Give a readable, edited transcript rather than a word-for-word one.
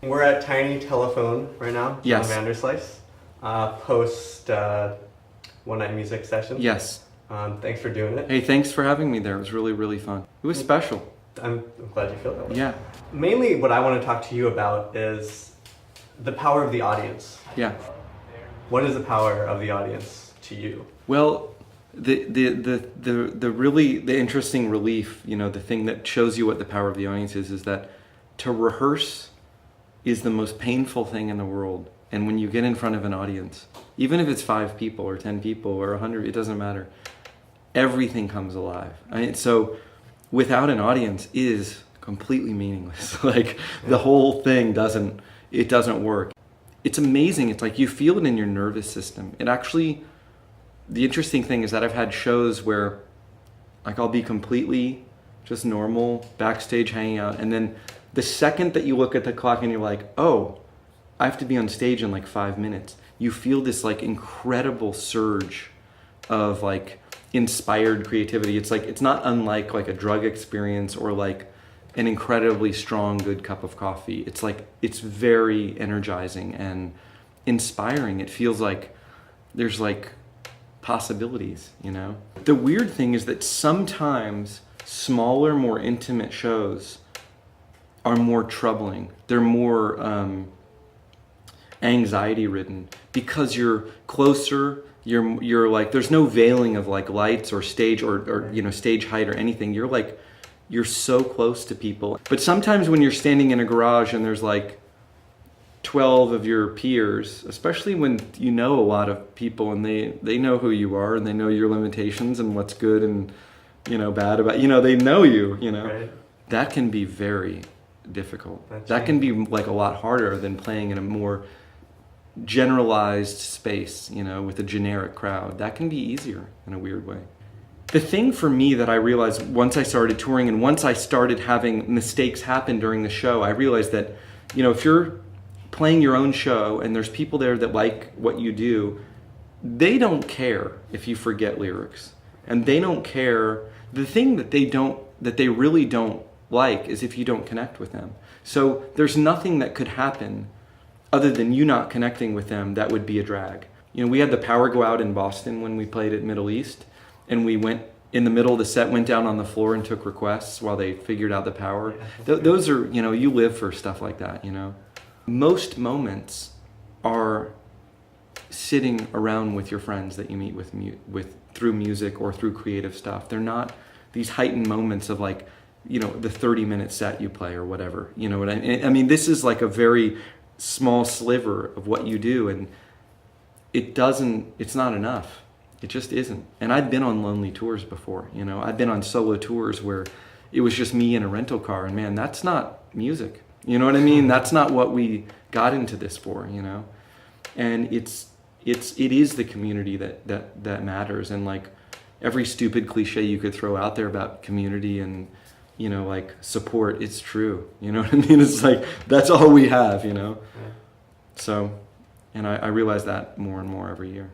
We're at Tiny Telephone right now. Yes. On Vanderslice. Post one night music session. Yes. Thanks for doing it. Hey, thanks for having me there. It was really, really fun. It was special. I'm glad you feel that way. Yeah. Mainly what I want to talk to you about is the power of the audience. Yeah. What is the power of the audience to you? Well, the really interesting relief, the thing that shows you what the power of the audience is that to rehearse is the most painful thing in the world. And when you get in front of an audience, even if it's 5 people or 10 people or 100, it doesn't matter. Everything comes alive. So without an audience is completely meaningless. Like the whole thing doesn't work. It's amazing. It's like you feel it in your nervous system. It actually, the interesting thing is that I've had shows where like I'll be completely just normal, backstage hanging out, and then the second that you look at the clock and you're like, oh, I have to be on stage in like 5 minutes, you feel this like incredible surge of like inspired creativity. It's like, it's not unlike like a drug experience or like an incredibly strong, good cup of coffee. It's like, it's very energizing and inspiring. It feels like there's like possibilities, The weird thing is that sometimes smaller, more intimate shows are more troubling. They're more anxiety ridden because you're closer. You're like, there's no veiling of like lights or stage or stage height or anything. You're so close to people. But sometimes when you're standing in a garage and there's like 12 of your peers, especially when you know a lot of people and they know who you are and they know your limitations and what's good and bad about, they know you, Right. That can be very difficult. That's that right. can be like a lot harder than playing in a more generalized space, with a generic crowd. That can be easier in a weird way. The thing for me that I realized once I started touring and once I started having mistakes happen during the show, I realized that, if you're playing your own show and there's people there that like what you do, they don't care if you forget lyrics. And they don't care. The thing that they really don't like is if you don't connect with them. So there's nothing that could happen other than you not connecting with them that would be a drag. We had the power go out in Boston when we played at Middle East, and we went in the middle of the set, went down on the floor and took requests while they figured out the power. Yeah, those are, you live for stuff like that, Most moments are sitting around with your friends that you meet with through music or through creative stuff. They're not these heightened moments of like, the 30-minute set you play or whatever. You know what I mean? I mean, this is like a very small sliver of what you do, and it's not enough. It just isn't. And I've been on lonely tours before, I've been on solo tours where it was just me in a rental car, and man, that's not music. You know what I mean? That's not what we got into this for, And it is the community that matters, and like every stupid cliche you could throw out there about community and like support, it's true. You know what I mean? It's like, that's all we have, Yeah. So, and I realize that more and more every year.